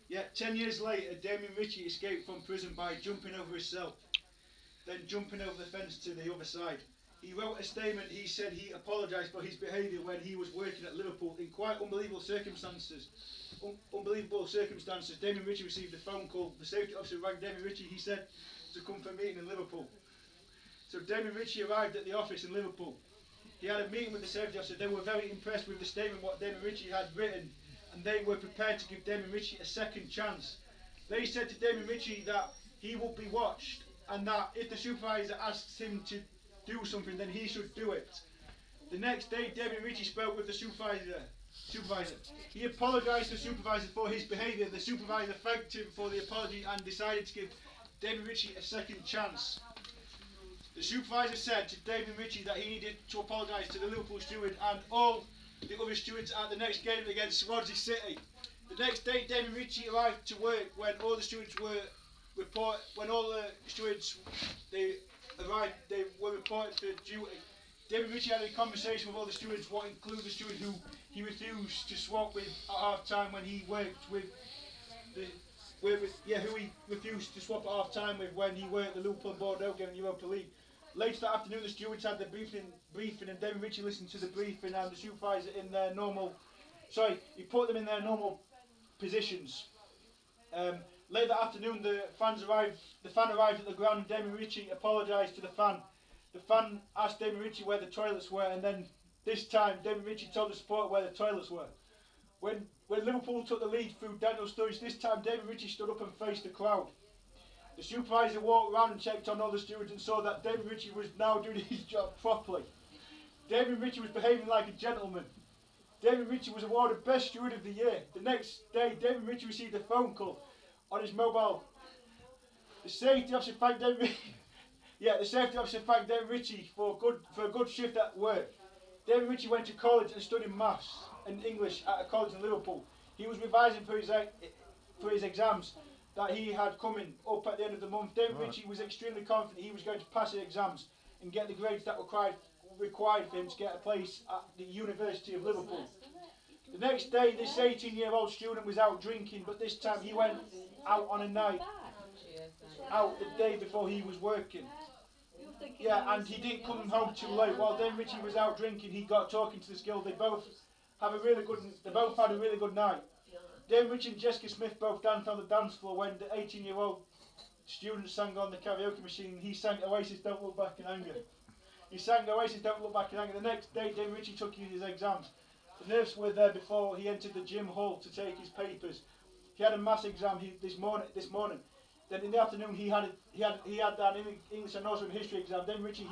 Yeah, 10 years later, Damien Ritchie escaped from prison by jumping over his cell, then jumping over the fence to the other side. He wrote a statement. He said he apologised for his behaviour when he was working at Liverpool in quite unbelievable circumstances. Damien Ritchie received a phone call. The safety officer rang Damien Ritchie, he said, to come for a meeting in Liverpool. So Damien Ritchie arrived at the office in Liverpool. He had a meeting with the safety officer. They were very impressed with the statement what Damien Ritchie had written, and they were prepared to give Damien Ritchie a second chance. They said to Damien Ritchie that he would be watched, and that if the supervisor asked him to do something, then he should do it. The next day, Damien Ritchie spoke with the supervisor. He apologised to the supervisor for his behaviour. The supervisor thanked him for the apology and decided to give Damien Ritchie a second chance. The supervisor said to Damien Ritchie that he needed to apologise to the Liverpool steward and all the other stewards at the next game against Swansea City. The next day, Damien Ritchie arrived to work when all the stewards were reported for duty. Damien Ritchie had a conversation with all the stewards, what included the steward who he refused to swap with at half time when he worked with who he refused to swap at half time with when he worked the Liverpool and Bordeaux game in the Europa League. Later that afternoon, the stewards had the briefing, and Damien Ritchie listened to the briefing, and the supervisor he put them in their normal positions. Later that afternoon, the fan arrived at the ground, and Damien Ritchie apologised to the fan. The fan asked Damien Ritchie where the toilets were, and then this time Damien Ritchie told the supporter where the toilets were. When Liverpool took the lead through Daniel Sturridge, this time Damien Ritchie stood up and faced the crowd. The supervisor walked around and checked on all the stewards and saw that Damien Ritchie was now doing his job properly. Damien Ritchie was behaving like a gentleman. Damien Ritchie was awarded Best Steward of the Year. The next day, Damien Ritchie received a phone call on his mobile. The safety officer thanked Damien Ritchie for a good shift at work. Damien Ritchie went to college and studied maths and English at a college in Liverpool. He was revising for his exams that he had coming up at the end of the month. Damien Ritchie was extremely confident he was going to pass the exams and get the grades that were required for him to get a place at the University of Liverpool. The next day, this 18-year-old student was out drinking, but this time he went out on a night out the day before he was working. Yeah, and he didn't come home too late. While Damien Ritchie was out drinking, he got talking to this girl. They both had a really good night. Damien Ritchie and Jessica Smith both danced on the dance floor when the 18-year-old student sang on the karaoke machine. He sang Oasis, Don't Look Back in Anger. The next day, Damien Ritchie took his exams. The nurses were there before he entered the gym hall to take his papers. He had a maths exam this morning. Then in the afternoon, he had an English and also a history exam. Damien Ritchie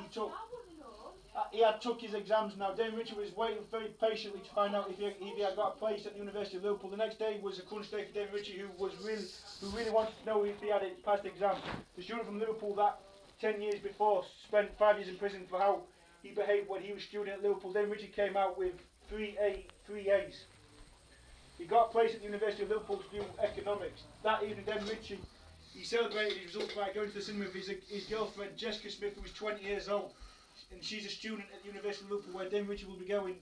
took his exams now. Damien Ritchie was waiting very patiently to find out if he had got a place at the University of Liverpool. The next day was a crunch day for Damien Ritchie, who really wanted to know if he had passed the exam. The student from Liverpool that 10 years before spent 5 years in prison for how he behaved when he was student at Liverpool. Damien Ritchie came out with 3 A's. He got a place at the University of Liverpool to do economics. That evening, Damien Ritchie, he celebrated his results by going to the cinema with his girlfriend Jessica Smith, who was 20 years old, and she's a student at the University of Liverpool, where Damien Ritchie will be going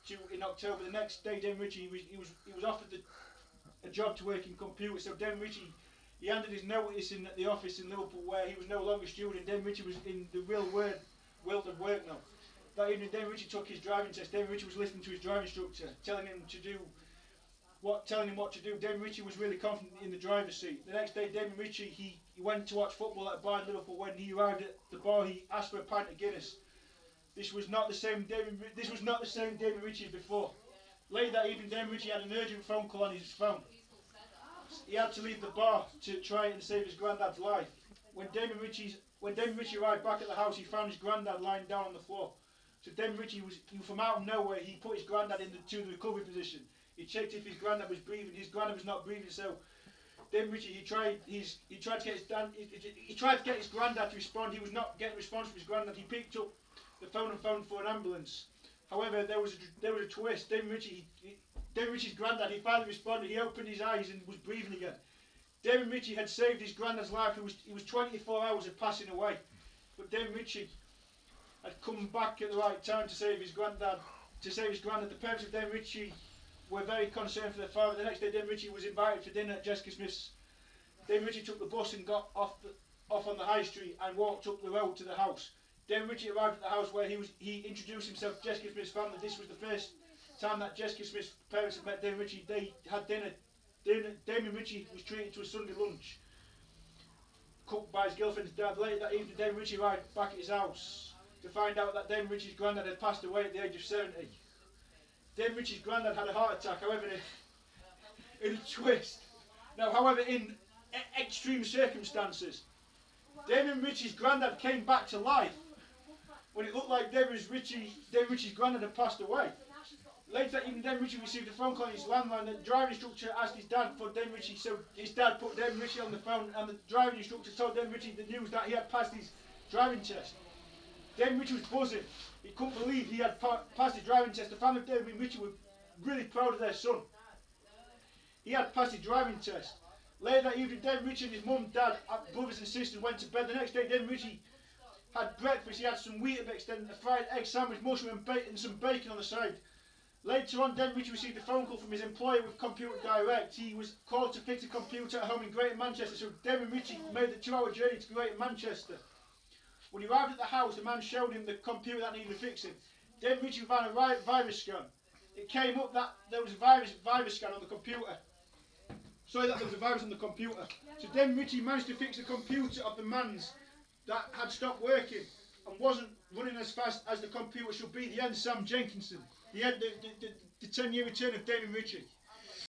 to in October. The next day, Damien Ritchie he was offered a job to work in computers. So Damien Ritchie, he handed his notice in at the office in Liverpool, where he was no longer a student. Damien Ritchie was in the real world of work now. That evening, Damien Ritchie took his driving test. Damien Ritchie was listening to his driving instructor, telling him what to do. Damien Ritchie was really confident in the driver's seat. The next day, Damien Ritchie he went to watch football at a bar in Liverpool. When he arrived at the bar, he asked for a pint of Guinness. This was not the same Damien Ritchie before. Later that evening, Damien Ritchie had an urgent phone call on his phone. He had to leave the bar to try and save his granddad's life. When Damien Ritchie arrived back at the house, he found his granddad lying down on the floor. So Damien Ritchie from out of nowhere, he put his granddad into the recovery position. He checked if his granddad was breathing. His granddad was not breathing, so Damien Ritchie he tried to get his granddad to respond. He was not getting a response from his granddad. He picked up the phone and phoned for an ambulance. However, there was a twist. Damien Ritchie's granddad, he finally responded. He opened his eyes and was breathing again. Damien Ritchie had saved his granddad's life. He was 24 hours of passing away, but Damien Ritchie had come back at the right time to save his granddad. The parents of Damien Ritchie were very concerned for their father. The next day, Dame Richie was invited for dinner at Jessica Smith's. Dame Richie took the bus and got off on the high street and walked up the road to the house. Dame Richie arrived at the house where he introduced himself to Jessica Smith's family. This was the first time that Jessica Smith's parents had met Dame Richie. They had dinner. Dame Richie was treated to a Sunday lunch cooked by his girlfriend's dad. Later that evening, Dame Richie arrived back at his house to find out that Dame Richie's granddad had passed away at the age of 70. Dame Richie's granddad had a heart attack, however, in a twist. Now, however, in extreme circumstances, Dame Richie's granddad came back to life when it looked like Dame Richie's granddad had passed away. Later that evening, Dame Richie received a phone call on his landline. The driving instructor asked his dad for Dame Richie, so his dad put Dame Richie on the phone, and the driving instructor told Dame Richie the news that he had passed his driving test. Dame Richie was buzzing. He couldn't believe he had passed his driving test. The family of Dame Richie were really proud of their son. He had passed his driving test. Later that evening, Dame Richie and his mum, dad, brothers and sisters went to bed. The next day, Dame Richie had breakfast. He had some Weetabix, then a fried egg sandwich, mushroom and some bacon on the side. Later on, Dame Richie received a phone call from his employer with Computer Direct. He was called to fix a computer at home in Greater Manchester, so Dame Richie made the 2-hour journey to Greater Manchester. When he arrived at the house, the man showed him the computer that needed fixing. Dame Richie ran a virus scan. It came up that there was a virus scan on the computer. Sorry, that there was a virus on the computer. So Dame Richie managed to fix the computer of the man's that had stopped working and wasn't running as fast as the computer should be. The end, Sam Jenkinson. The 10-year return of Dame Richie.